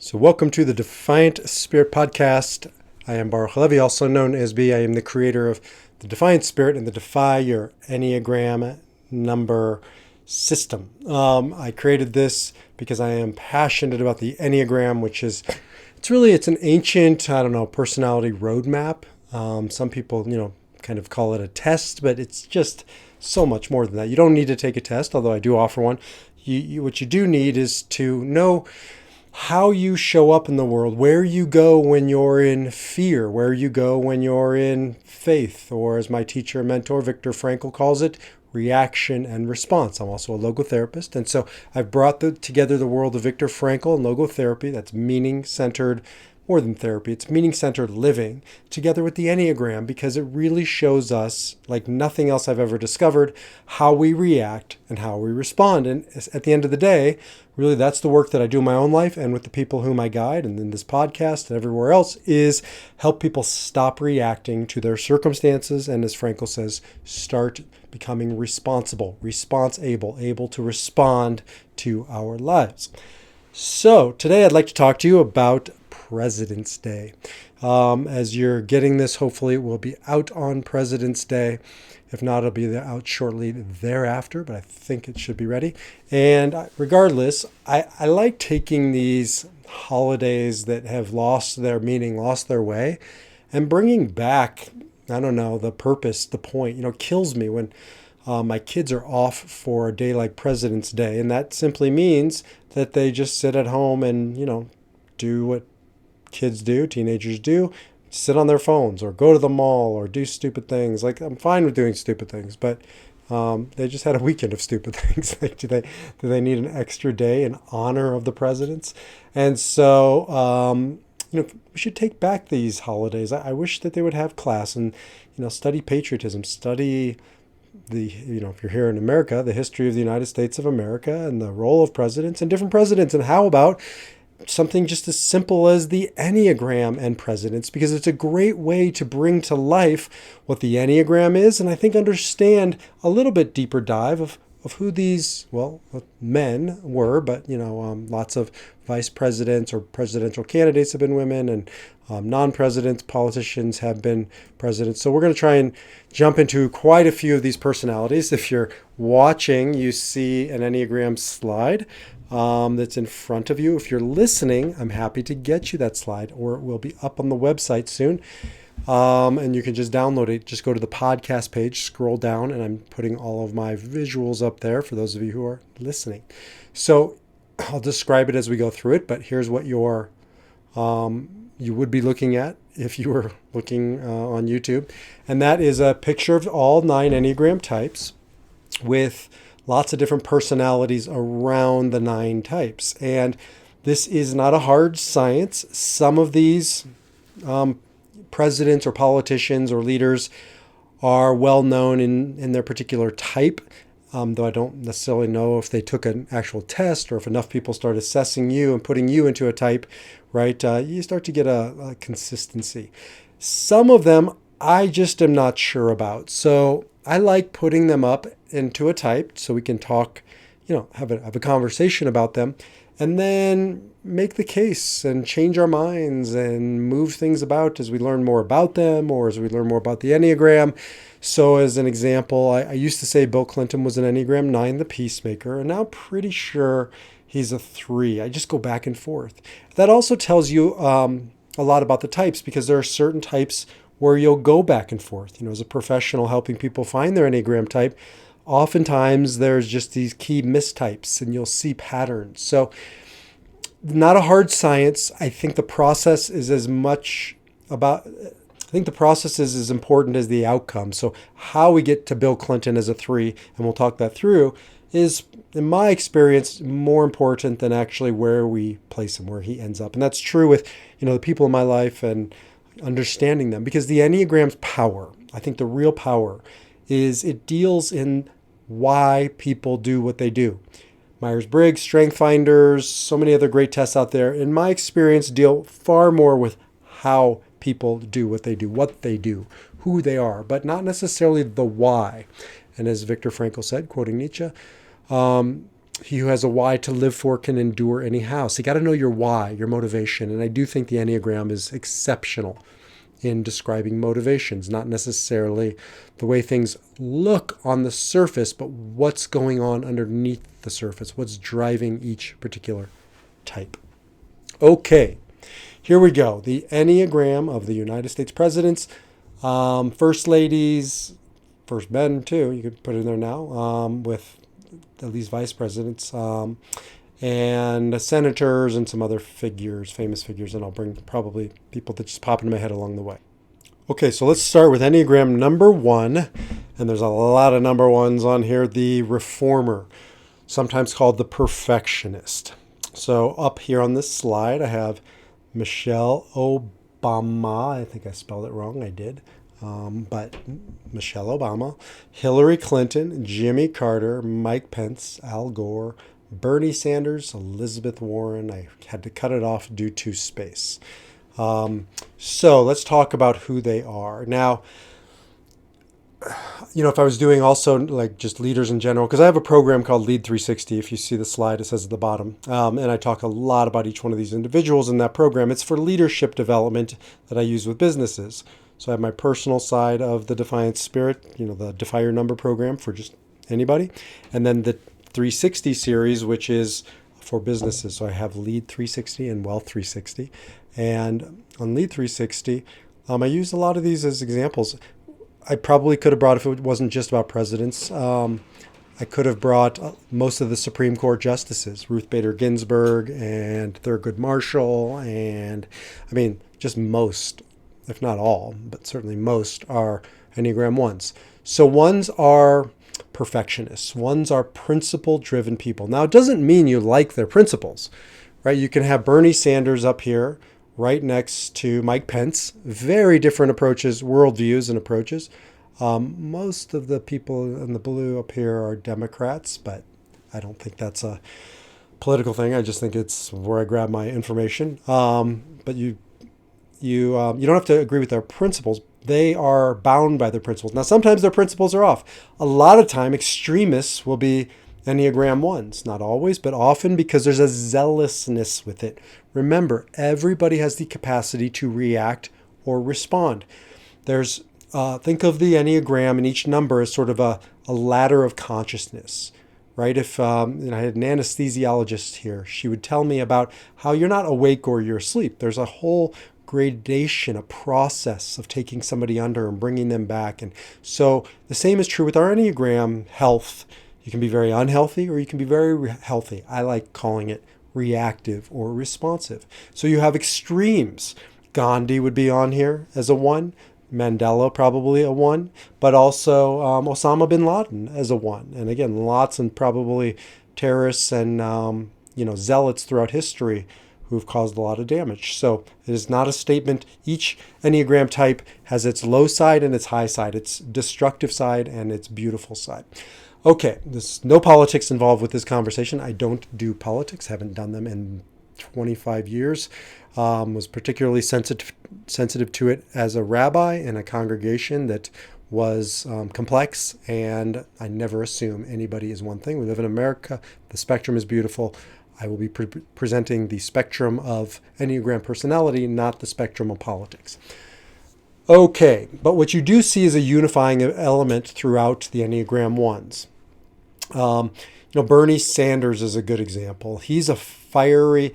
So welcome to the Defiant Spirit Podcast. I am Baruch HaLevi, also known as B. I am the creator of the Defiant Spirit and the Defy Your Enneagram number system. I created this because I am passionate about the Enneagram, which is, it's an ancient, personality roadmap. Some people, kind of call it a test, but it's just so much more than that. You don't need to take a test, although I do offer one. What you do need is to know how you show up in the world, where you go when you're in fear, where you go when you're in faith, or as my teacher and mentor Viktor Frankl calls it, reaction and response. I'm also a logotherapist, and so I've brought together the world of Viktor Frankl and logotherapy, that's meaning-centered, more than therapy, it's meaning-centered living, together with the Enneagram, because it really shows us, like nothing else I've ever discovered, how we react and how we respond. And at the end of the day, really that's the work that I do in my own life and with the people whom I guide, and in this podcast and everywhere else, is help people stop reacting to their circumstances, and as Frankl says, start becoming responsible, able to respond to our lives. So today I'd like to talk to you about President's Day. As you're getting this, hopefully it will be out on President's Day. If not, it'll be out shortly thereafter, but I think it should be ready. And regardless, I like taking these holidays that have lost their meaning, lost their way, and bringing back, the purpose, the point. It kills me when my kids are off for a day like President's Day, and that simply means that they just sit at home and, do what kids do, teenagers do, sit on their phones or go to the mall or do stupid things. Like, I'm fine with doing stupid things, but they just had a weekend of stupid things. Like, do they need an extra day in honor of the presidents? And so, we should take back these holidays. I wish that they would have class and, study patriotism, study if you're here in America, the history of the United States of America and the role of presidents and different presidents. And how about something just as simple as the Enneagram and presidents, because it's a great way to bring to life what the Enneagram is, and I think understand a little bit deeper dive of who these, men were, but, lots of vice presidents or presidential candidates have been women, and non-presidents, politicians have been presidents. So we're going to try and jump into quite a few of these personalities. If you're watching, you see an Enneagram slide that's in front of you. If you're listening, I'm happy to get you that slide, or it will be up on the website soon. And you can just download it. Just go to the podcast page, scroll down, and I'm putting all of my visuals up there for those of you who are listening. So I'll describe it as we go through it, but here's what you would be looking at if you were looking on YouTube. And that is a picture of all 9 Enneagram types with lots of different personalities around the 9 types. And this is not a hard science. Some of these presidents or politicians or leaders are well known in their particular type, though I don't necessarily know if they took an actual test or if enough people start assessing you and putting you into a type, right? You start to get a consistency. Some of them I just am not sure about. So I like putting them up into a type so we can talk, have a conversation about them, and then make the case and change our minds and move things about as we learn more about them or as we learn more about the Enneagram. So as an example, I used to say Bill Clinton was an Enneagram 9, the peacemaker, and now pretty sure he's a 3. I just go back and forth. That also tells you a lot about the types, because there are certain types where you'll go back and forth. As a professional helping people find their Enneagram type, oftentimes there's just these key mistypes and you'll see patterns. So not a hard science. I think the process is as important as the outcome. So how we get to Bill Clinton as a 3, and we'll talk that through, is, in my experience, more important than actually where we place him, where he ends up. And that's true with, the people in my life and understanding them, because the Enneagram's power, I think the real power, is it deals in why people do what they do. Myers-Briggs, Strength Finders, so many other great tests out there, in my experience, deal far more with how people do, what they do, who they are, but not necessarily the why. And as Viktor Frankl said, quoting Nietzsche, He who has a why to live for can endure any how. So you got to know your why, your motivation. And I do think the Enneagram is exceptional in describing motivations, not necessarily the way things look on the surface, but what's going on underneath the surface, what's driving each particular type. Okay, here we go. The Enneagram of the United States presidents, first ladies, first men too, you could put it in there now, with at least vice presidents, and senators and some other figures, famous figures, and I'll bring probably people that just pop into my head along the way. Okay, so let's start with Enneagram number 1, and there's a lot of number 1s on here. The reformer, sometimes called the perfectionist. So up here on this slide, I have Michelle Obama. I think I spelled it wrong. I did. But Michelle Obama, Hillary Clinton, Jimmy Carter, Mike Pence, Al Gore, Bernie Sanders, Elizabeth Warren. I had to cut it off due to space. So let's talk about who they are. Now, if I was doing also like just leaders in general, because I have a program called Lead 360. If you see the slide, it says at the bottom. And I talk a lot about each one of these individuals in that program. It's for leadership development that I use with businesses. So I have my personal side of the Defiant Spirit, the Defy Your Number program for just anybody. And then the 360 series, which is for businesses. So I have Lead 360 and Wealth 360. And on Lead 360, I use a lot of these as examples. I probably could have brought, if it wasn't just about presidents, I could have brought most of the Supreme Court justices, Ruth Bader Ginsburg and Thurgood Marshall, and just most, if not all, but certainly most are Enneagram 1s. So 1s are perfectionists. 1s are principle-driven people. Now, it doesn't mean you like their principles, right? You can have Bernie Sanders up here right next to Mike Pence. Very different approaches, worldviews and approaches. Most of the people in the blue up here are Democrats, but I don't think that's a political thing. I just think it's where I grab my information. But you don't have to agree with their principles. They are bound by their principles. Now, sometimes their principles are off. A lot of time, extremists will be Enneagram 1s. Not always, but often, because there's a zealousness with it. Remember, everybody has the capacity to react or respond. There's think of the Enneagram and each number as sort of a ladder of consciousness, right? If I had an anesthesiologist here, she would tell me about how you're not awake or you're asleep. There's a whole gradation, a process of taking somebody under and bringing them back. And so the same is true with our Enneagram health. You can be very unhealthy or you can be very healthy. I like calling it reactive or responsive. So you have extremes. Gandhi would be on here as a 1. Mandela probably a 1, but also Osama bin Laden as a 1. And again, lots and probably terrorists and zealots throughout history who've caused a lot of damage. So it is not a statement. Each Enneagram type has its low side and its high side, its destructive side and its beautiful side. Okay, there's no politics involved with this conversation. I don't do politics, haven't done them in 25 years. Was particularly sensitive to it as a rabbi in a congregation that was complex, and I never assume anybody is one thing. We live in America. The spectrum is beautiful. I will be presenting the spectrum of Enneagram personality, not the spectrum of politics. Okay, but what you do see is a unifying element throughout the Enneagram 1s. Bernie Sanders is a good example. He's a fiery,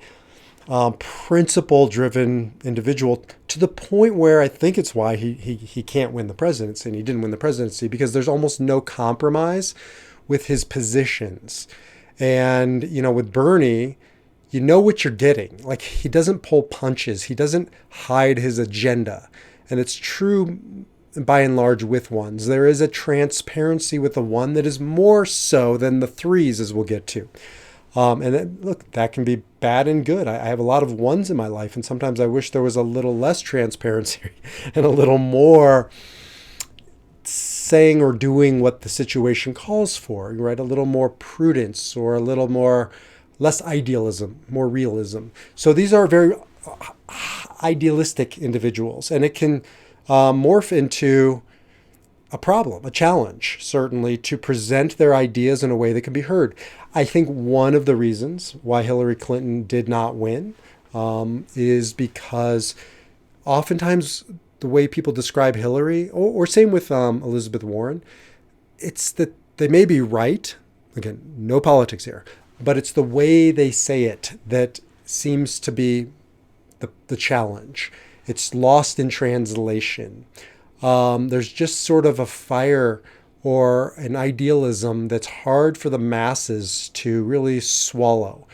principle-driven individual to the point where I think it's why he can't win the presidency, and he didn't win the presidency, because there's almost no compromise with his positions. And, with Bernie, you know what you're getting. Like, he doesn't pull punches. He doesn't hide his agenda. And it's true by and large with 1s. There is a transparency with a 1 that is more so than the 3s, as we'll get to. Look, that can be bad and good. I have a lot of 1s in my life, and sometimes I wish there was a little less transparency and a little more saying or doing what the situation calls for, right? A little more prudence or a little more, less idealism, more realism. So these are very idealistic individuals, and it can morph into a problem, a challenge, certainly, to present their ideas in a way that can be heard. I think one of the reasons why Hillary Clinton did not win is because oftentimes the way people describe Hillary, or same with Elizabeth Warren, it's that they may be right. Again, no politics here, but it's the way they say it that seems to be the challenge. It's lost in translation. There's just sort of a fire or an idealism that's hard for the masses to really swallow.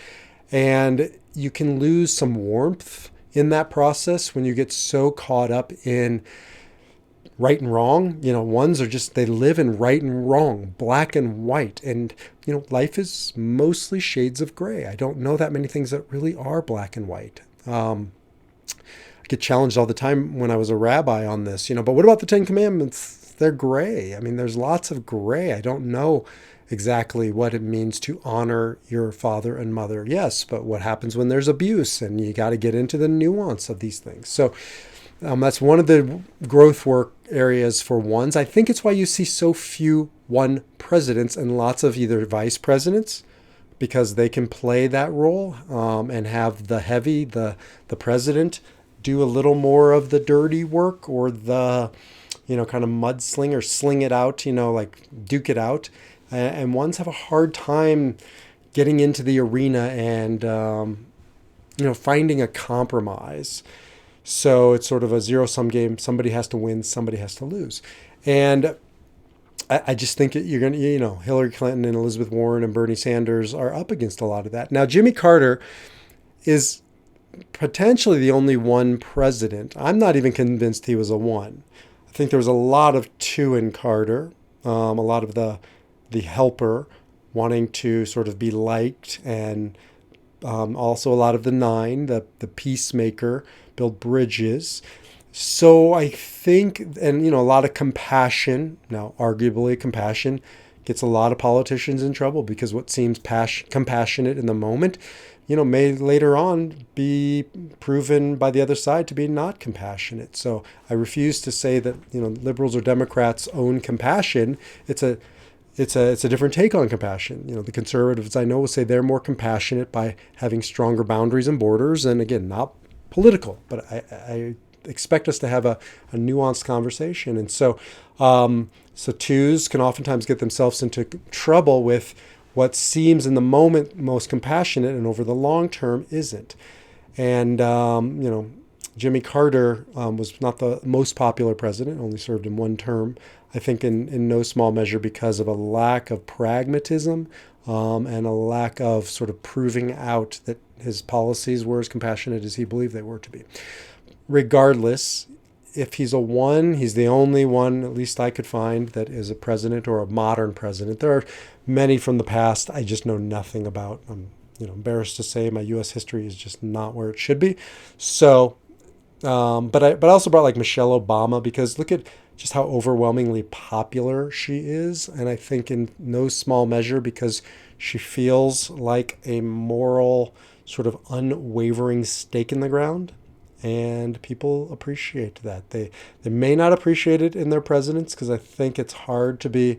And you can lose some warmth in that process when you get so caught up in right and wrong. Ones are just, they live in right and wrong, black and white. And, life is mostly shades of gray. I don't know that many things that really are black and white. I get challenged all the time when I was a rabbi on this, but what about the Ten Commandments? They're gray. I mean, there's lots of gray. I don't know exactly what it means to honor your father and mother. Yes, but what happens when there's abuse? And you got to get into the nuance of these things. So that's one of the growth work areas for ones. I think it's why you see so few one presidents and lots of either vice presidents, because they can play that role and have the president do a little more of the dirty work, or the, kind of mudsling or sling it out, like duke it out. And ones have a hard time getting into the arena and, finding a compromise. So it's sort of a zero-sum game. Somebody has to win, somebody has to lose. And I just think you're going to, Hillary Clinton and Elizabeth Warren and Bernie Sanders are up against a lot of that. Now, Jimmy Carter is potentially the only one president. I'm not even convinced he was a one. I think there was a lot of two in Carter, a lot of the helper wanting to sort of be liked, and also a lot of the nine, the peacemaker, build bridges. So I think, and a lot of compassion. Now, arguably, compassion gets a lot of politicians in trouble, because what seems compassionate in the moment, may later on be proven by the other side to be not compassionate. So I refuse to say that, liberals or Democrats own compassion. It's a different take on compassion. The conservatives I know will say they're more compassionate by having stronger boundaries and borders. And again, not political, but I expect us to have a nuanced conversation. And so twos can oftentimes get themselves into trouble with what seems in the moment most compassionate, and over the long term isn't. And, Jimmy Carter was not the most popular president, only served in one term, I think in no small measure because of a lack of pragmatism and a lack of sort of proving out that his policies were as compassionate as he believed they were to be. Regardless, if he's a one, he's the only one, at least I could find, that is a president or a modern president. There are many from the past I just know nothing about. I'm embarrassed to say my U.S. history is just not where it should be. So, but I also brought like Michelle Obama, because look at just how overwhelmingly popular she is. And I think in no small measure because she feels like a moral sort of unwavering stake in the ground. And people appreciate that. They may not appreciate it in their presidents, because I think it's hard to be,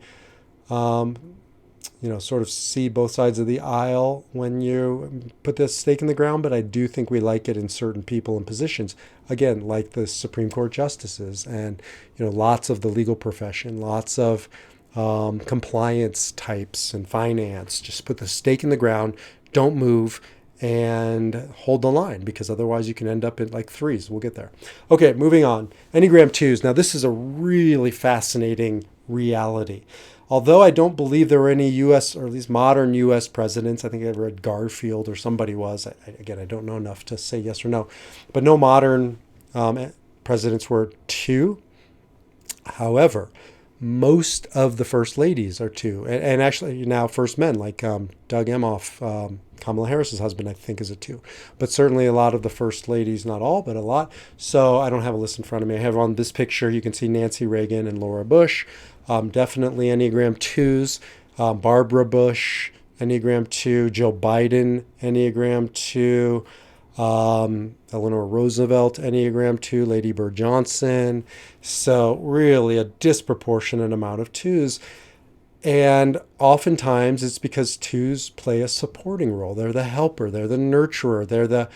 sort of see both sides of the aisle when you put this stake in the ground. But I do think we like it in certain people and positions. Again, like the Supreme Court justices and, lots of the legal profession, lots of compliance types and finance. Just put the stake in the ground, don't move, and hold the line, because otherwise you can end up in like threes. We'll get there. Okay, moving on. Enneagram 2s. Now, this is a really fascinating reality. Although I don't believe there were any U.S. or at least modern U.S. presidents, I think I read Garfield or somebody was. I don't know enough to say yes or no. But no modern presidents were two. However, most of the first ladies are two. And actually now first men, like Doug Emhoff, Kamala Harris's husband, I think, is a two. But certainly a lot of the first ladies, not all, but a lot. So I don't have a list in front of me. I have on this picture, you can see Nancy Reagan and Laura Bush. Definitely Enneagram 2s. Barbara Bush, Enneagram 2. Joe Biden, Enneagram 2. Eleanor Roosevelt, Enneagram 2, Lady Bird Johnson. So really a disproportionate amount of 2s. And oftentimes it's because 2s play a supporting role. They're the helper, they're the nurturer, they're the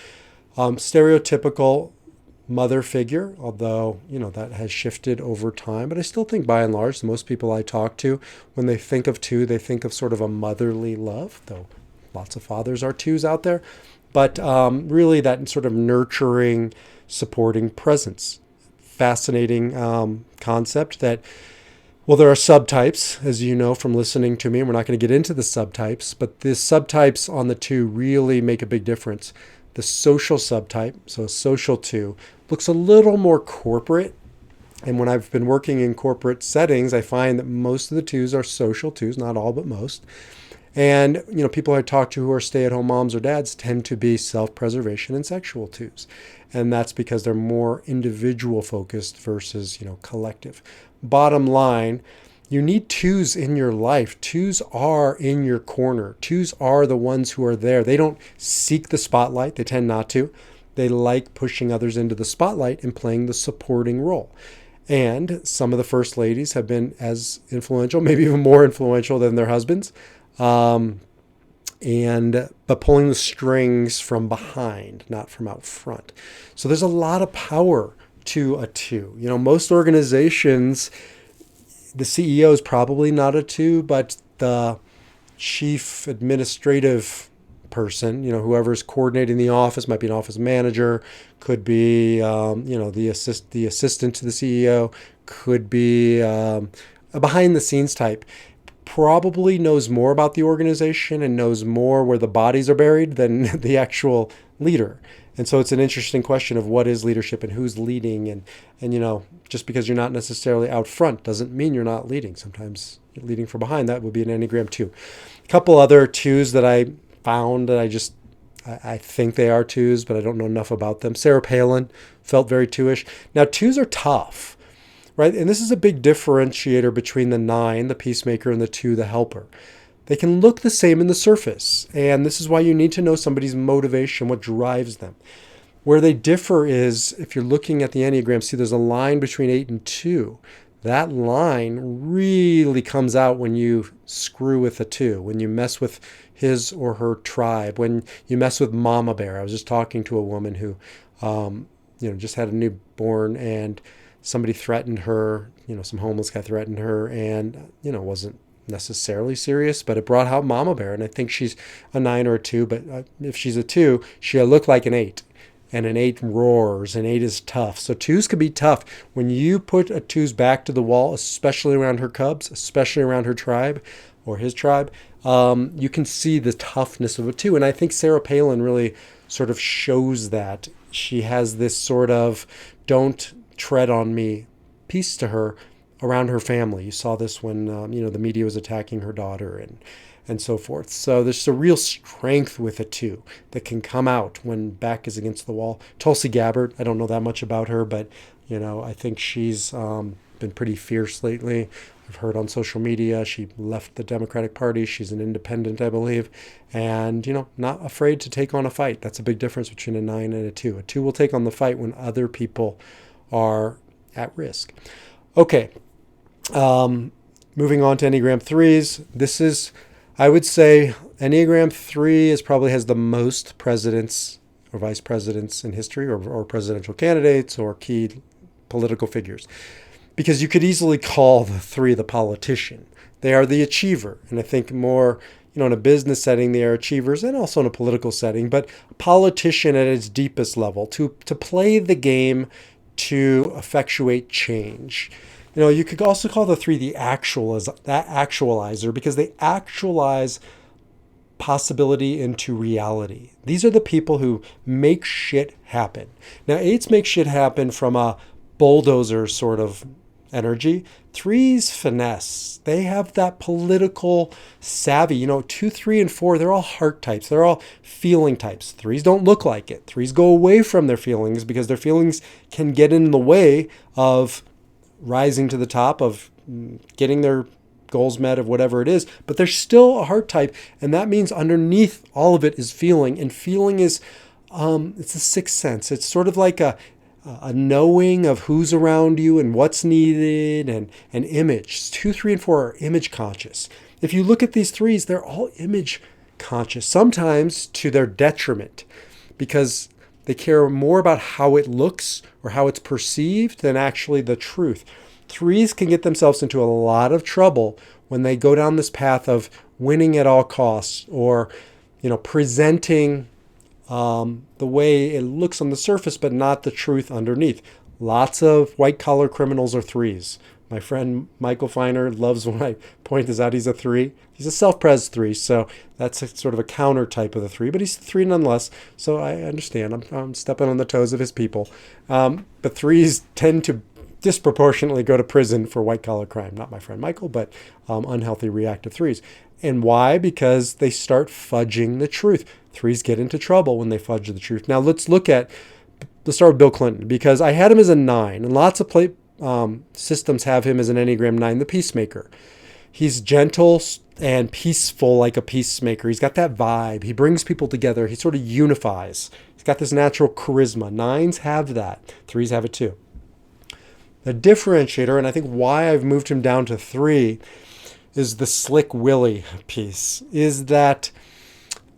stereotypical mother figure, although, that has shifted over time. But I still think by and large, most people I talk to, when they think of 2, they think of sort of a motherly love, though lots of fathers are 2s out there. But really that sort of nurturing, supporting presence. Fascinating concept that, well, there are subtypes, as you know from listening to me, and we're not going to get into the subtypes, but the subtypes on the 2 really make a big difference. The social subtype, so a social 2, looks a little more corporate. And when I've been working in corporate settings, I find that most of the 2s are social 2s, not all, but most. And, people I talk to who are stay-at-home moms or dads tend to be self-preservation and sexual 2s. And that's because they're more individual focused versus, collective. Bottom line, you need 2s in your life. 2s are in your corner. 2s are the ones who are there. They don't seek the spotlight. They tend not to. They like pushing others into the spotlight and playing the supporting role. And some of the first ladies have been as influential, maybe even more influential than their husbands. But pulling the strings from behind, not from out front. So there's a lot of power to a 2. Most organizations, the CEO is probably not a 2, but the chief administrative person, whoever's coordinating the office, might be an office manager, could be, the assistant to the CEO, could be a behind the scenes type. Probably knows more about the organization and knows more where the bodies are buried than the actual leader. And so it's an interesting question of what is leadership and who's leading. And just because you're not necessarily out front doesn't mean you're not leading. Sometimes you're leading from behind. That would be an Enneagram 2. A couple other 2s that I found that I think they are 2s, but I don't know enough about them. Sarah Palin felt very 2-ish. Now, 2s are tough. Right? And this is a big differentiator between the 9, the peacemaker, and the 2, the helper. They can look the same in the surface. And this is why you need to know somebody's motivation, what drives them. Where they differ is, if you're looking at the Enneagram, see there's a line between 8 and 2. That line really comes out when you screw with a 2, when you mess with his or her tribe, when you mess with mama bear. I was just talking to a woman who, just had a newborn, and somebody threatened her, some homeless guy threatened her, and, wasn't necessarily serious, but it brought out mama bear. And I think she's a 9 or a 2, but if she's a 2, she'll look like an 8. And an 8 roars, and 8 is tough. So 2s can be tough. When you put a 2's back to the wall, especially around her cubs, especially around her tribe or his tribe, you can see the toughness of a 2. And I think Sarah Palin really sort of shows that. She has this sort of don't tread on me piece to her around her family. You saw this when the media was attacking her daughter and so forth. So there's a real strength with a 2 that can come out when back is against the wall. Tulsi Gabbard, I don't know that much about her, but I think she's been pretty fierce lately. I've heard on social media she left the Democratic Party. She's an independent, I believe, and not afraid to take on a fight. That's a big difference between a 9 and a 2. A 2 will take on the fight when other people are at risk. Okay, moving on to Enneagram 3s. This is, I would say, Enneagram 3 probably has the most presidents or vice presidents in history, or presidential candidates or key political figures. Because you could easily call the 3 the politician. They are the achiever. And I think more, in a business setting, they are achievers, and also in a political setting, but a politician at its deepest level, to play the game, to effectuate change. You could also call the 3 the actualizer, because they actualize possibility into reality. These are the people who make shit happen. Now, 8s make shit happen from a bulldozer sort of energy. 3s finesse. They have that political savvy. 2, 3, and 4, they're all heart types. They're all feeling types. 3s don't look like it. 3s go away from their feelings because their feelings can get in the way of rising to the top, of getting their goals met, of whatever it is. But they're still a heart type, and that means underneath all of it is feeling. And feeling is It's a sixth sense. It's sort of like a knowing of who's around you and what's needed, and an image. 2, 3, and 4 are image conscious. If you look at these threes, they're all image conscious, sometimes to their detriment, because they care more about how it looks or how it's perceived than actually the truth. Threes can get themselves into a lot of trouble when they go down this path of winning at all costs, or presenting the way it looks on the surface, but not the truth underneath. Lots of white-collar criminals are threes. My friend Michael Feiner loves when I point this out. He's a 3. He's a self-pres 3, so that's sort of a counter type of the 3, but he's a 3 nonetheless, so I understand. I'm stepping on the toes of his people. But 3s tend to disproportionately go to prison for white-collar crime. Not my friend Michael, but unhealthy reactive 3s. And why? Because they start fudging the truth. 3s get into trouble when they fudge the truth. Now let's start with Bill Clinton, because I had him as a 9, and lots of systems have him as an Enneagram 9, the peacemaker. He's gentle and peaceful like a peacemaker. He's got that vibe. He brings people together. He sort of unifies. He's got this natural charisma. 9s have that. 3s have it too. The differentiator, and I think why I've moved him down to 3, is the slick Willie piece, is that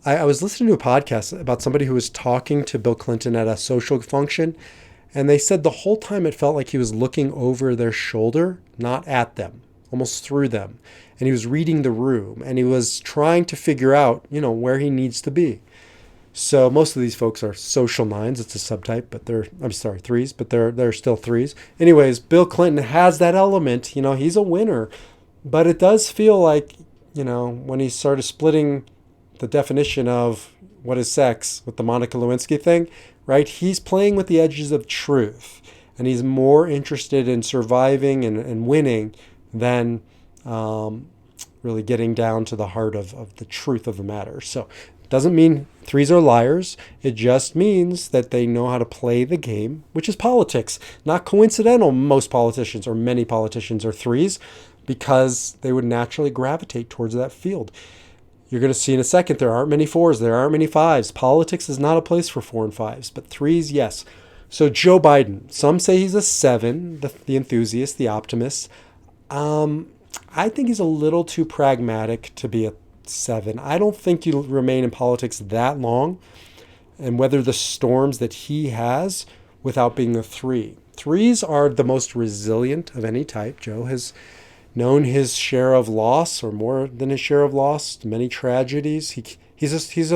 I was listening to a podcast about somebody who was talking to Bill Clinton at a social function, and they said the whole time it felt like he was looking over their shoulder, not at them, almost through them. And he was reading the room, and he was trying to figure out, where he needs to be. So most of these folks are social 9s. It's a subtype, but 3s, but they're still 3s. Anyways, Bill Clinton has that element. He's a winner. But it does feel like, when he started splitting the definition of what is sex with the Monica Lewinsky thing, right? He's playing with the edges of truth, and he's more interested in surviving and winning than really getting down to the heart of the truth of the matter. So it doesn't mean 3s are liars. It just means that they know how to play the game, which is politics. Not coincidental. Most politicians, or many politicians, are 3s, because they would naturally gravitate towards that field. You're going to see in a second, there aren't many 4s, there aren't many 5s. Politics is not a place for 4 and 5s, but 3s, yes. So Joe Biden, some say he's a 7, the enthusiast, the optimist. I think he's a little too pragmatic to be a 7. I don't think you remain in politics that long and weather the storms that he has without being a 3. 3s are the most resilient of any type. Joe has known his share of loss, or more than his share of loss, many tragedies. He's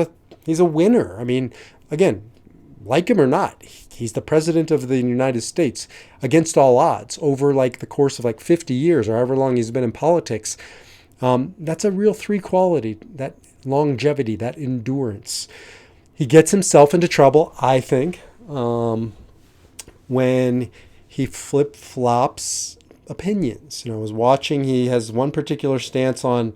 a winner. I mean, again, like him or not, he's the president of the United States against all odds over the course of 50 years or however long he's been in politics. That's a real 3 quality, that longevity, that endurance. He gets himself into trouble, I think, when he flip-flops opinions. I was watching, he has one particular stance on,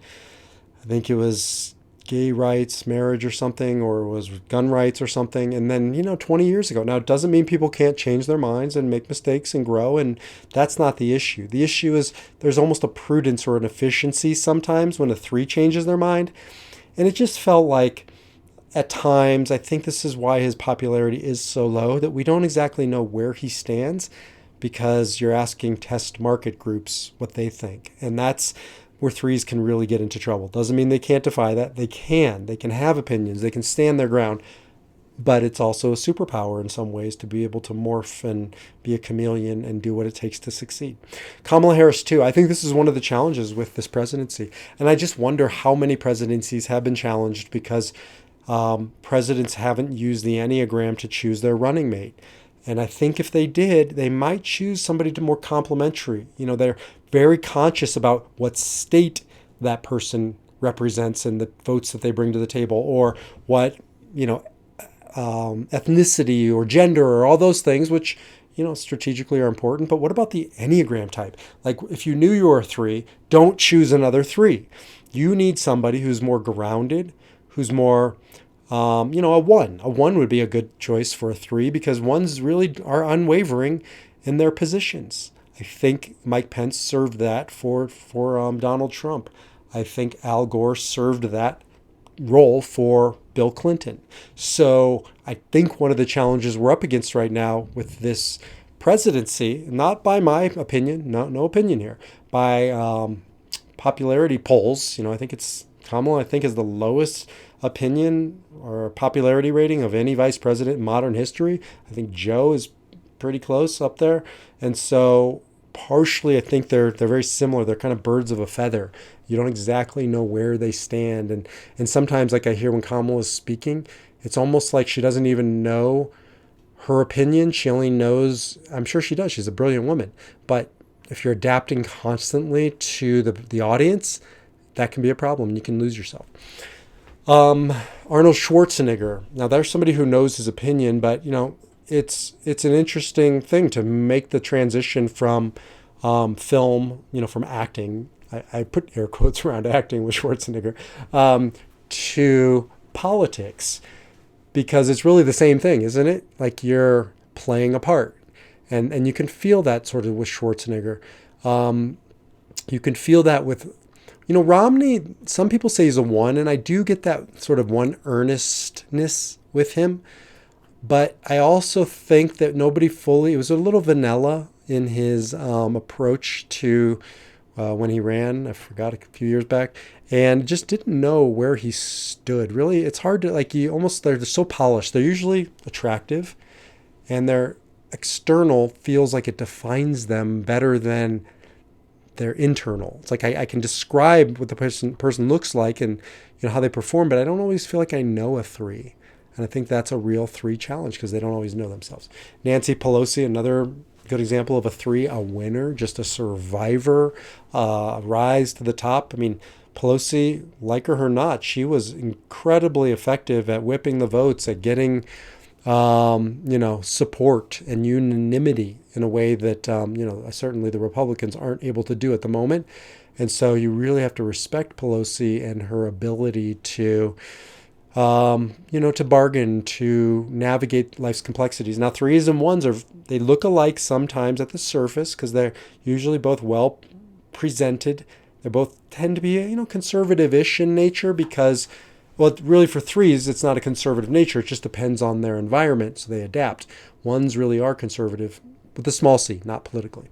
I think it was gay rights, marriage or something, or it was gun rights or something. And then, 20 years ago. Now, it doesn't mean people can't change their minds and make mistakes and grow. And that's not the issue. The issue is there's almost a prudence or an efficiency sometimes when a 3 changes their mind. And it just felt like at times, I think this is why his popularity is so low, that we don't exactly know where he stands, because you're asking test market groups what they think. And that's where 3s can really get into trouble. Doesn't mean they can't defy that. They can. They can have opinions. They can stand their ground. But it's also a superpower in some ways to be able to morph and be a chameleon and do what it takes to succeed. Kamala Harris, too. I think this is one of the challenges with this presidency. And I just wonder how many presidencies have been challenged because presidents haven't used the Enneagram to choose their running mate. And I think if they did, they might choose somebody more complementary. They're very conscious about what state that person represents and the votes that they bring to the table, or what, ethnicity or gender or all those things, which, strategically are important. But what about the Enneagram type? If you knew you were a 3, don't choose another 3. You need somebody who's more grounded, who's more a 1. A 1 would be a good choice for a 3 because 1s really are unwavering in their positions. I think Mike Pence served that for Donald Trump. I think Al Gore served that, role for Bill Clinton. So I think one of the challenges we're up against right now with this presidency, not by my opinion, no opinion here, by popularity polls, I think it's Kamala, I think, is the lowest opinion or popularity rating of any vice president in modern history. I think Joe is pretty close up there. And so partially I think they're very similar. They're kind of birds of a feather. You don't exactly know where they stand. And sometimes, like I hear when Kamala is speaking, it's almost like she doesn't even know her opinion. She only knows, I'm sure she does, she's a brilliant woman. But if you're adapting constantly to the audience, that can be a problem and you can lose yourself. Arnold Schwarzenegger. Now, there's somebody who knows his opinion, but it's an interesting thing to make the transition from film, from acting. I put air quotes around acting with Schwarzenegger, to politics, because it's really the same thing, isn't it? Like you're playing a part, and you can feel that sort of with Schwarzenegger. You can feel that with, Romney. Some people say he's a one, and I do get that sort of one earnestness with him. But I also think that it was a little vanilla in his approach to when he ran, I forgot, a few years back, and just didn't know where he stood. Really, it's hard to, they're so polished. They're usually attractive, and their external feels like it defines them better than their internal. It's like I can describe what the person looks like and how they perform, but I don't always feel like I know a three. And I think that's a real three challenge because they don't always know themselves. Nancy Pelosi, another good example of a three, a winner, just a survivor, rise to the top. I mean, Pelosi, like her or not, she was incredibly effective at whipping the votes, at getting, support and unanimity in a way that, certainly the Republicans aren't able to do at the moment. And so you really have to respect Pelosi and her ability to, to bargain, to navigate life's complexities. Now, threes and ones they look alike sometimes at the surface because they're usually both well presented. They both tend to be, conservative-ish in nature because, well, really for threes, it's not a conservative nature. It just depends on their environment, so they adapt. Ones really are conservative with a small c, not politically.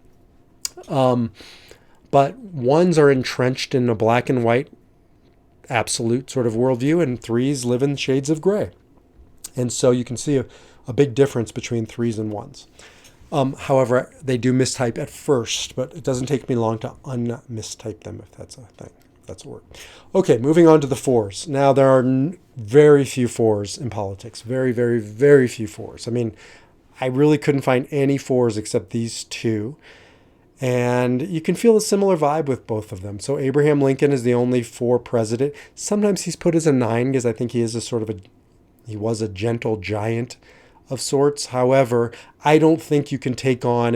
But ones are entrenched in a black and white absolute sort of worldview, and threes live in shades of gray. And so you can see a big difference between threes and ones. However, they do mistype at first, but it doesn't take me long to unmistype them, if that's a thing, if that's a word. Okay, moving on to the fours. Now, there are very few fours in politics. Very, very, very few fours. I mean, I really couldn't find any fours except these two. And you can feel a similar vibe with both of them. So Abraham Lincoln is the only four president. Sometimes he's put as a nine because I think he is he was a gentle giant of sorts. However, I don't think you can take on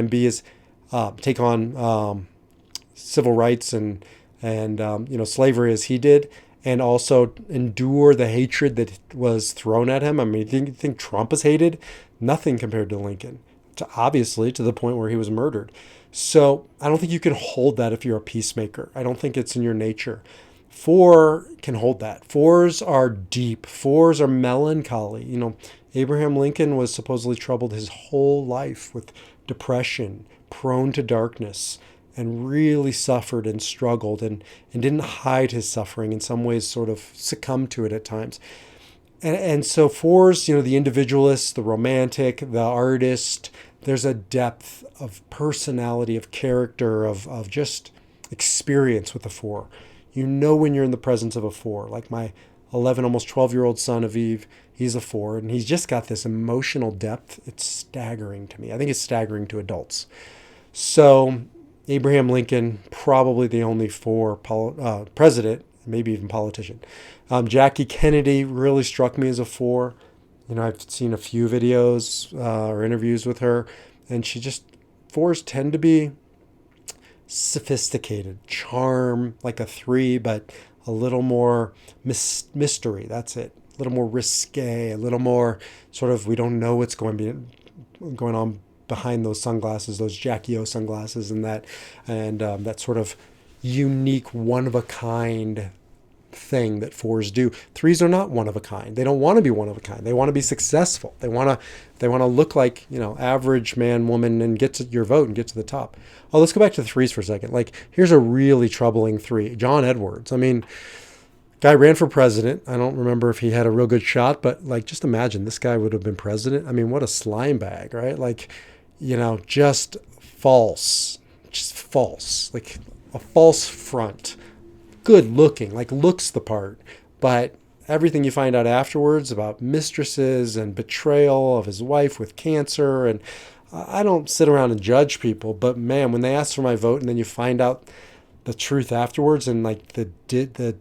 civil rights and slavery as he did, and also endure the hatred that was thrown at him. I mean, do you think Trump is hated? Nothing compared to Lincoln, obviously to the point where he was murdered. So I don't think you can hold that if you're a peacemaker. I don't think it's in your nature. Four can hold that. Fours are deep. Fours are melancholy. Abraham Lincoln was supposedly troubled his whole life with depression, prone to darkness, and really suffered and struggled and didn't hide his suffering, in some ways sort of succumbed to it at times. And so fours, the individualist, the romantic, the artist, there's a depth of personality, of character, of just experience with a four. When you're in the presence of a four. Like my 11, almost 12-year-old son, Aviv, he's a four, and he's just got this emotional depth. It's staggering to me. I think it's staggering to adults. So Abraham Lincoln, probably the only four president, maybe even politician. Jackie Kennedy really struck me as a four. I've seen a few videos or interviews with her, and fours tend to be sophisticated, charm, like a three, but a little more mystery. That's it. A little more risque, a little more sort of, we don't know what's going on behind those sunglasses, those Jackie O sunglasses, and that sort of unique, one of a kind thing that fours do. Threes are not one of a kind. They don't want to be one of a kind. They want to be successful. They want to look like, average man, woman, and get to your vote and get to the top. Oh, let's go back to the threes for a second. Like, here's a really troubling three. John Edwards. I mean, guy ran for president. I don't remember if he had a real good shot, but like, just imagine this guy would have been president. I mean, what a slime bag, right? Like, just false, like a false front. Good looking, like looks the part, but everything you find out afterwards about mistresses and betrayal of his wife with cancer, and I don't sit around and judge people, but man, when they ask for my vote and then you find out the truth afterwards, and like the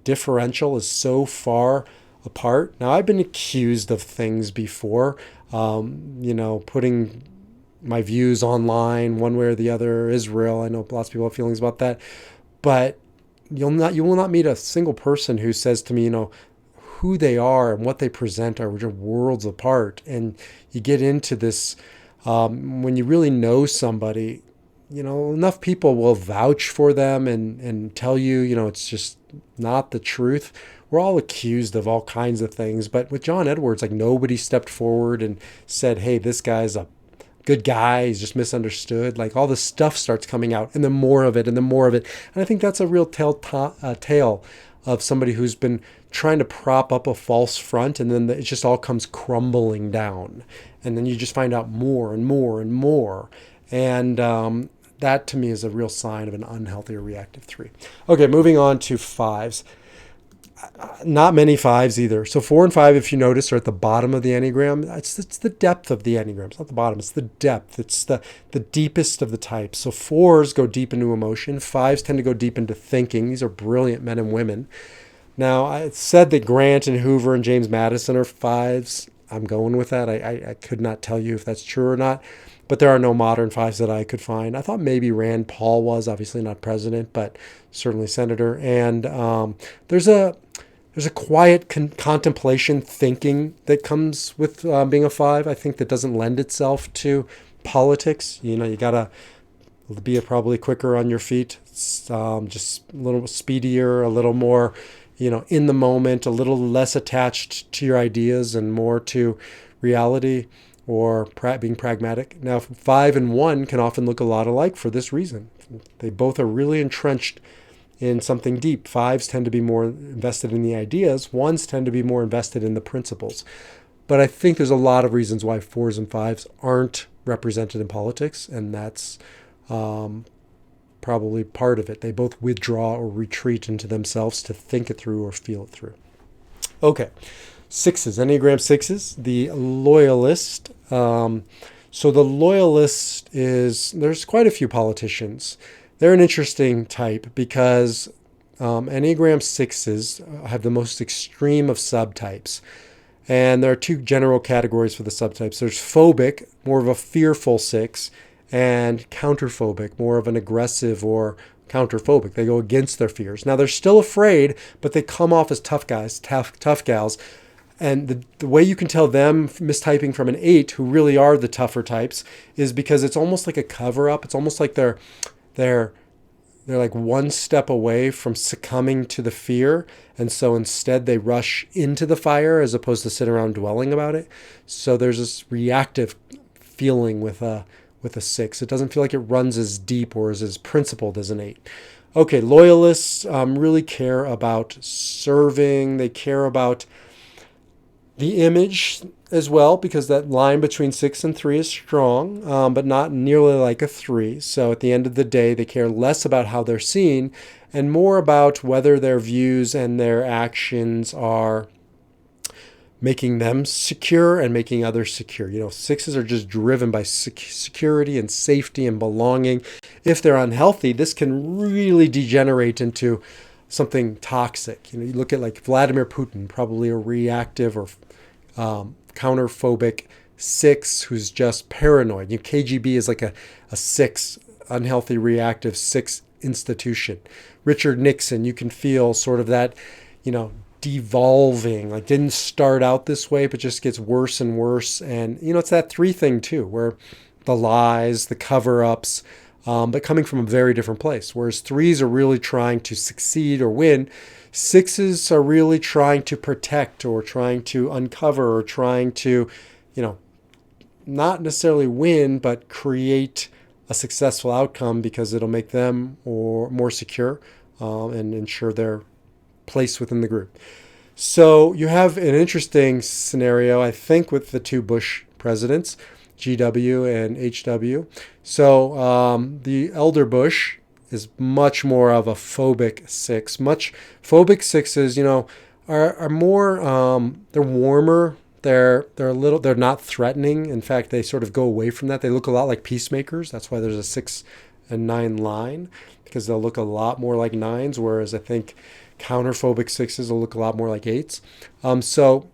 differential is so far apart. Now, I've been accused of things before, putting my views online one way or the other. Israel, I know lots of people have feelings about that, but you will not meet a single person who says to me, who they are and what they present are just worlds apart. And you get into this, when you really know somebody, enough people will vouch for them and tell you, it's just not the truth. We're all accused of all kinds of things. But with John Edwards, like, nobody stepped forward and said, hey, this guy's a good guy, he's just misunderstood. Like, all this stuff starts coming out, and the more of it and the more of it. And I think that's a real tale of somebody who's been trying to prop up a false front, and then it just all comes crumbling down. And then you just find out more and more and more. And that to me is a real sign of an unhealthy or reactive three. Okay, moving on to fives. Not many fives either. So 4 and 5, if you notice, are at the bottom of the Enneagram. It's the depth of the Enneagram. It's not the bottom. It's the depth. It's the deepest of the types. So 4s go deep into emotion. 5s tend to go deep into thinking. These are brilliant men and women. Now, it's said that Grant and Hoover and James Madison are 5s. I'm going with that. I could not tell you if that's true or not. But there are no modern 5s that I could find. I thought maybe Rand Paul was, obviously not president, but certainly senator. And there's a quiet contemplation, thinking that comes with being a 5. I think that doesn't lend itself to politics. You gotta be probably quicker on your feet, just a little speedier, a little more, in the moment, a little less attached to your ideas and more to reality, or being pragmatic. Now, 5 and 1 can often look a lot alike for this reason. They both are really entrenched in something deep. 5s tend to be more invested in the ideas. 1s tend to be more invested in the principles. But I think there's a lot of reasons why 4s and 5s aren't represented in politics, and that's probably part of it. They both withdraw or retreat into themselves to think it through or feel it through. Okay. 6s, Enneagram 6s, the loyalist. So the loyalist there's quite a few politicians. They're an interesting type because Enneagram 6s have the most extreme of subtypes. And there are 2 general categories for the subtypes. There's phobic, more of a fearful 6, and counterphobic, more of an aggressive or counterphobic. They go against their fears. Now, they're still afraid, but they come off as tough guys, tough gals. And the way you can tell them mistyping from an 8, who really are the tougher types, is because it's almost like a cover-up. It's almost like they're like one step away from succumbing to the fear. And so instead they rush into the fire as opposed to sit around dwelling about it. So there's this reactive feeling with a 6. It doesn't feel like it runs as deep or is as principled as an 8. Okay, loyalists really care about serving. They care about the image as well, because that line between 6 and 3 is strong, but not nearly like a 3. So at the end of the day, they care less about how they're seen and more about whether their views and their actions are making them secure and making others secure. 6s are just driven by security and safety and belonging. If they're unhealthy, this can really degenerate into something toxic. You look at like Vladimir Putin, probably a reactive or counterphobic 6 who's just paranoid. KGB is like a 6, unhealthy, reactive 6 institution. Richard Nixon, you can feel sort of that, devolving, like didn't start out this way, but just gets worse and worse. And, it's that 3 thing too, where the lies, the cover-ups, but coming from a very different place. Whereas 3s are really trying to succeed or win. Sixes are really trying to protect or trying to uncover or trying to, not necessarily win, but create a successful outcome because it'll make them more secure and ensure their place within the group. So you have an interesting scenario, I think, with the two Bush presidents, GW and HW. So the elder Bush is much more of a phobic six. Phobic sixes, are more. They're warmer. They're not threatening. In fact, they sort of go away from that. They look a lot like peacemakers. That's why there's a 6 and 9 line, because they'll look a lot more like 9s, whereas I think counterphobic 6s will look a lot more like 8s. So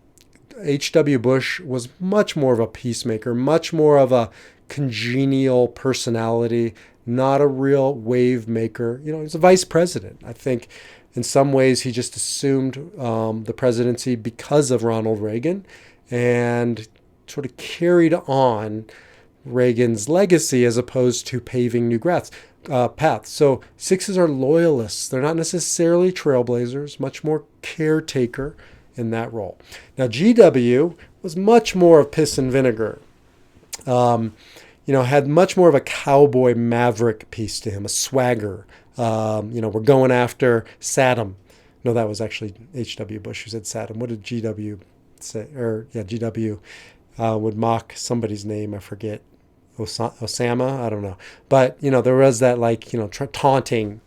H.W. Bush was much more of a peacemaker, much more of a congenial personality, not a real wave maker. He's a vice president. I think in some ways he just assumed the presidency because of Ronald Reagan and sort of carried on Reagan's legacy as opposed to paving new paths. So sixes are loyalists. They're not necessarily trailblazers, much more caretaker in that role. Now, GW was much more of piss and vinegar. Had much more of a cowboy maverick piece to him, a swagger. We're going after Saddam. No, that was actually H.W. Bush who said Saddam. What did GW say? GW would mock somebody's name. I forget. Osama? I don't know. But, there was that taunting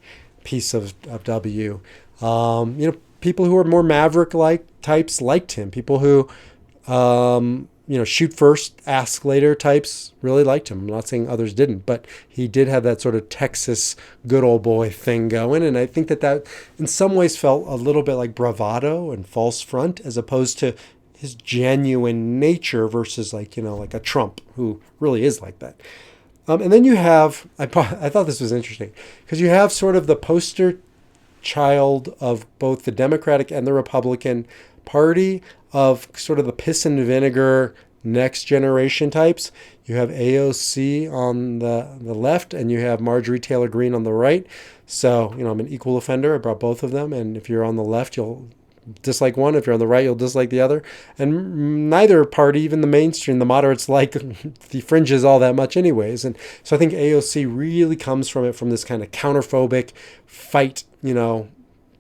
piece of W. People who are more maverick-like types liked him. People who, shoot first, ask later types really liked him. I'm not saying others didn't, but he did have that sort of Texas good old boy thing going. And I think that in some ways felt a little bit like bravado and false front as opposed to his genuine nature versus like a Trump who really is like that. And then you have, I thought this was interesting because you have sort of the poster child of both the Democratic and the Republican Party of sort of the piss and vinegar next generation types. You have AOC on the left and you have Marjorie Taylor Greene on the right. So, I'm an equal offender. I brought both of them. And if you're on the left, you'll dislike one. If you're on the right, you'll dislike the other. And neither party, even the mainstream, the moderates, like the fringes all that much anyways. And so I think AOC really comes from this kind of counterphobic fight,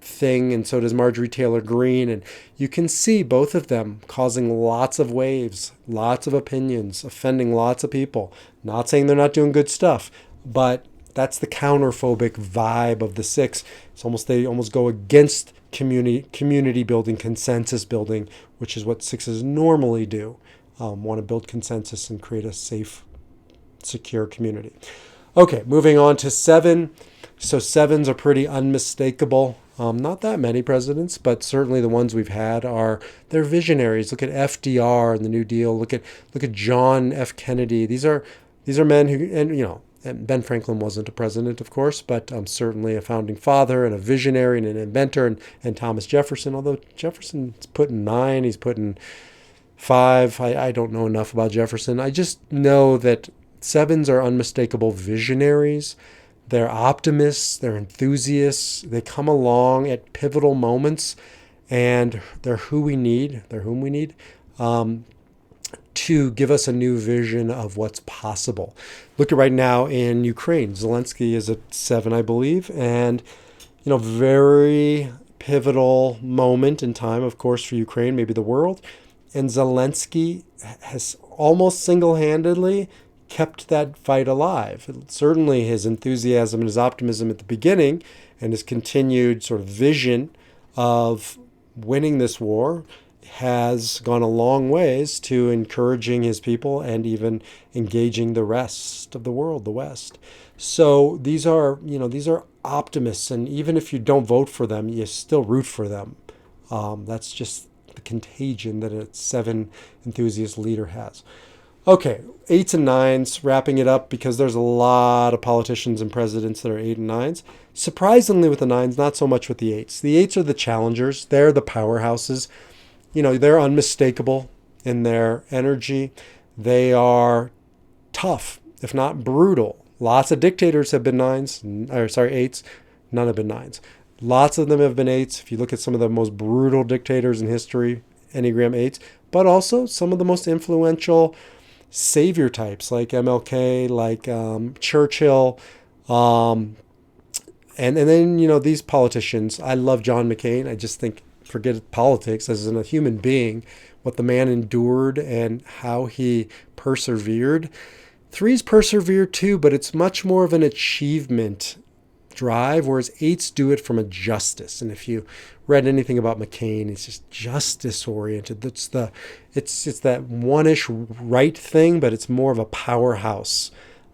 thing. And so does Marjorie Taylor Greene. And you can see both of them causing lots of waves, lots of opinions, offending lots of people. Not saying they're not doing good stuff, but that's the counterphobic vibe of the six. They almost go against community building, consensus building, which is what sixes normally do. Want to build consensus and create a safe, secure community. Okay, moving on to 7. So 7s are pretty unmistakable. Not that many presidents, but certainly the ones we've had they're visionaries. Look at FDR and the New Deal. Look at John F. Kennedy. These are men who, and Ben Franklin wasn't a president, of course, but certainly a founding father and a visionary and an inventor, and Thomas Jefferson, although Jefferson's putting 9, he's putting 5. I don't know enough about Jefferson. I just know that 7s are unmistakable visionaries. They're optimists, they're enthusiasts, they come along at pivotal moments, and they're whom we need to give us a new vision of what's possible. Look at right now in Ukraine. Zelensky is a 7, I believe, and very pivotal moment in time, of course, for Ukraine, maybe the world. And Zelensky has almost single-handedly kept that fight alive. Certainly his enthusiasm and his optimism at the beginning and his continued sort of vision of winning this war has gone a long ways to encouraging his people and even engaging the rest of the world, the West. So these are optimists, and even if you don't vote for them, you still root for them. That's just the contagion that a 7 enthusiast leader has. Okay, 8s and 9s, wrapping it up because there's a lot of politicians and presidents that are 8 and 9s. Surprisingly with the 9s, not so much with the 8s. The 8s are the challengers. They're the powerhouses. They're unmistakable in their energy. They are tough, if not brutal. Lots of dictators have been 8s. None have been 9s. Lots of them have been 8s. If you look at some of the most brutal dictators in history, Enneagram 8s, but also some of the most influential savior types like MLK, like Churchill, and then, these politicians. I love John McCain. I just think, forget politics, as in a human being, what the man endured and how he persevered. 3s persevere too, but it's much more of an achievement drive, whereas 8s do it from a justice. And if you read anything about McCain, it's just justice oriented. It's that one-ish right thing, but it's more of a powerhouse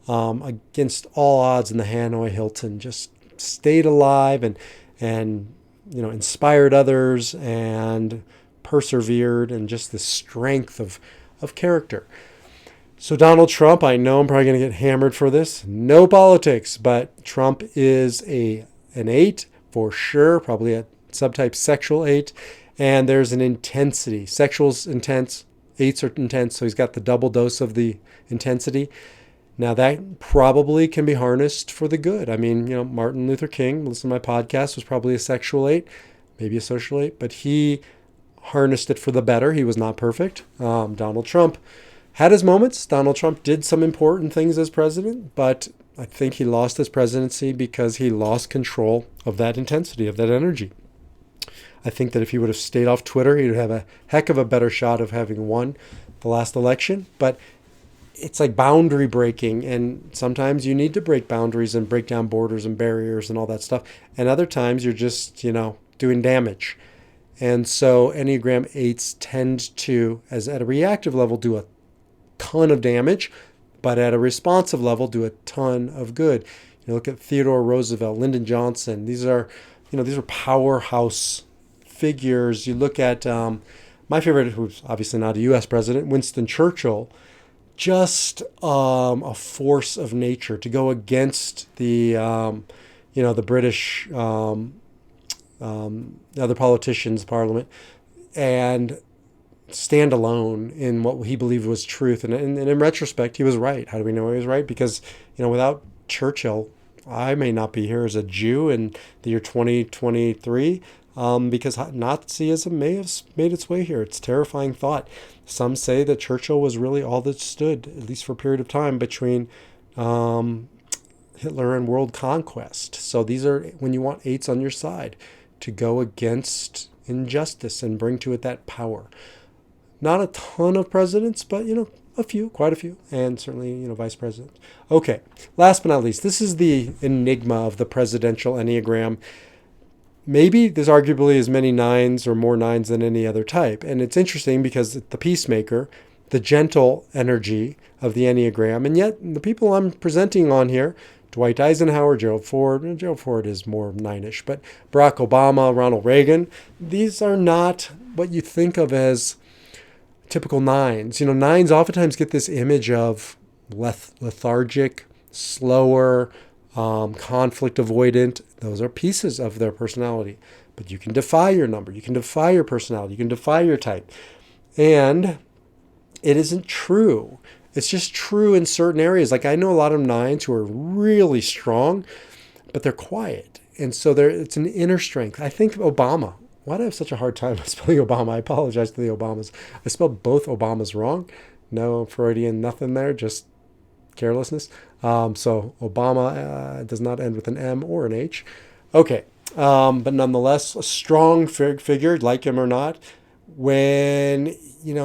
against all odds. In the Hanoi Hilton, just stayed alive and inspired others and persevered, and just the strength of character. So Donald Trump, I know I'm probably going to get hammered for this. No politics, but Trump is an 8 for sure, probably a subtype sexual 8. And there's an intensity. Sexual's intense, 8s are intense, so he's got the double dose of the intensity. Now that probably can be harnessed for the good. I mean, Martin Luther King, listen to my podcast, was probably a sexual 8, maybe a social 8, but he harnessed it for the better. He was not perfect. Donald Trump had his moments. Donald Trump did some important things as president, but I think he lost his presidency because he lost control of that intensity, of that energy. I think that if he would have stayed off Twitter, he would have a heck of a better shot of having won the last election. But it's like boundary breaking, and sometimes you need to break boundaries and break down borders and barriers and all that stuff. And other times you're just, doing damage. And so Enneagram 8s tend to, as at a reactive level, do a ton of damage, but at a responsive level do a ton of good. Look at Theodore Roosevelt, Lyndon Johnson. These are powerhouse figures. You look at my favorite, who's obviously not a U.S. president, Winston Churchill. Just a force of nature to go against the the British other politicians, Parliament, and stand alone in what he believed was truth. And in retrospect, he was right. How do we know he was right? Because, without Churchill, I may not be here as a Jew in the year 2023, because Nazism may have made its way here. It's a terrifying thought. Some say that Churchill was really all that stood, at least for a period of time, between Hitler and world conquest. So these are when you want 8s on your side to go against injustice and bring to it that power. Not a ton of presidents, but, a few, quite a few, and certainly, vice presidents. Okay, last but not least, this is the enigma of the presidential Enneagram. Maybe there's arguably as many 9s or more 9s than any other type. And it's interesting because the peacemaker, the gentle energy of the Enneagram, and yet the people I'm presenting on here, Dwight Eisenhower, Gerald Ford is more 9ish, but Barack Obama, Ronald Reagan, these are not what you think of as typical 9s. 9s oftentimes get this image of lethargic, slower, conflict avoidant. Those are pieces of their personality. But you can defy your number. You can defy your personality. You can defy your type. And it isn't true. It's just true in certain areas. Like I know a lot of 9s who are really strong, but they're quiet. And so it's an inner strength. I think Obama. Why do I have such a hard time spelling Obama? I apologize to the Obamas. I spelled both Obamas wrong. No Freudian nothing there, just carelessness. So Obama does not end with an M or an H. Okay, but nonetheless, a strong figure, like him or not. When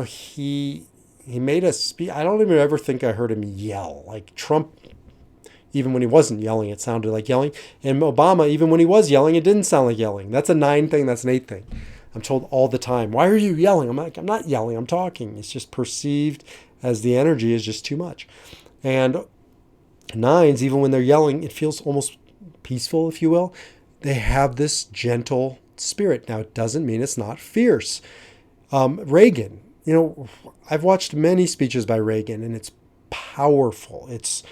he made a speech, I don't even ever think I heard him yell. Like Trump, even when he wasn't yelling, it sounded like yelling. And Obama, even when he was yelling, it didn't sound like yelling. That's a 9 thing. That's an 8 thing. I'm told all the time, why are you yelling? I'm like, I'm not yelling. I'm talking. It's just perceived as the energy is just too much. And 9s, even when they're yelling, it feels almost peaceful, if you will. They have this gentle spirit. Now, it doesn't mean it's not fierce. Reagan, I've watched many speeches by Reagan, and it's powerful. It's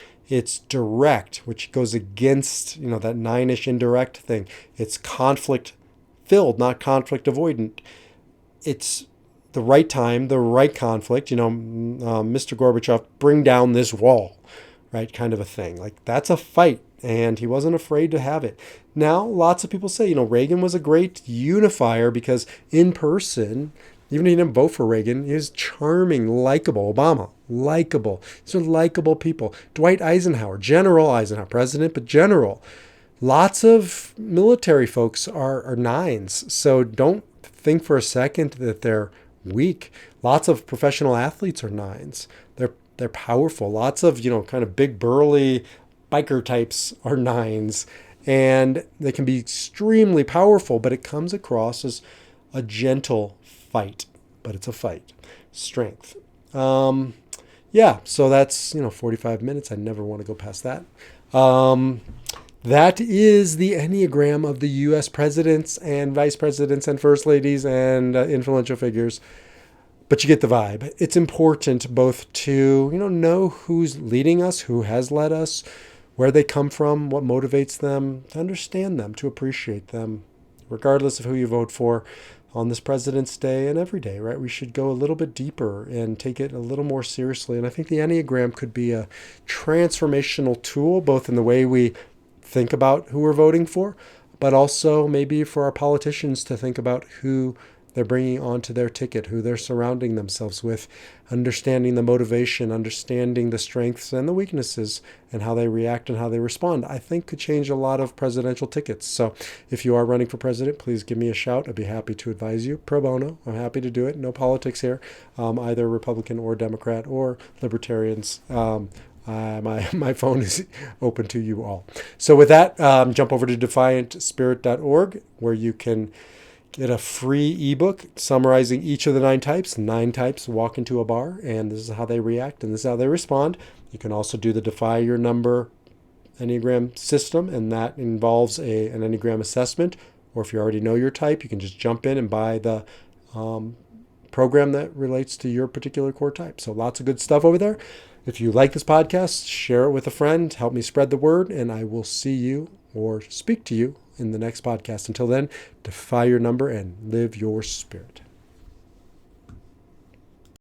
direct, which goes against, that 9ish indirect thing. It's conflict filled, not conflict avoidant. It's the right time, the right conflict, Mr. Gorbachev, bring down this wall, right? Kind of a thing. Like that's a fight. and he wasn't afraid to have it. Now, lots of people say, Reagan was a great unifier because in person, even if he didn't vote for Reagan, he was charming, likable. Obama, likable. These are likable people. Dwight Eisenhower, General Eisenhower, president, but general. Lots of military folks are nines, so don't think for a second that they're weak. Lots of professional athletes are nines. They're powerful. Lots of, kind of big burly biker types are nines, and they can be extremely powerful, but it comes across as a gentle fight, but it's a fight. Strength. Yeah, so that's, 45 minutes. I never want to go past that. That is the Enneagram of the U.S. presidents and vice presidents and first ladies and influential figures. But you get the vibe. It's important both to, know who's leading us, who has led us, where they come from, what motivates them, to understand them, to appreciate them, regardless of who you vote for on this President's Day and every day, right? We should go a little bit deeper and take it a little more seriously. And I think the Enneagram could be a transformational tool, both in the way we think about who we're voting for, but also maybe for our politicians to think about who they're bringing onto their ticket, who they're surrounding themselves with, understanding the motivation, understanding the strengths and the weaknesses, and how they react and how they respond, I think could change a lot of presidential tickets. So if you are running for president, please give me a shout. I'd be happy to advise you. Pro bono. I'm happy to do it. No politics here, either Republican or Democrat or Libertarians. My phone is open to you all. So with that, jump over to defiantspirit.org, where you can get a free ebook summarizing each of the 9 types. 9 types walk into a bar, and this is how they react, and this is how they respond. You can also do the Defy Your Number Enneagram system, and that involves an Enneagram assessment. Or if you already know your type, you can just jump in and buy the program that relates to your particular core type. So lots of good stuff over there. If you like this podcast, share it with a friend. Help me spread the word, and I will see you or speak to you in the next podcast. Until then, defy your number and live your spirit.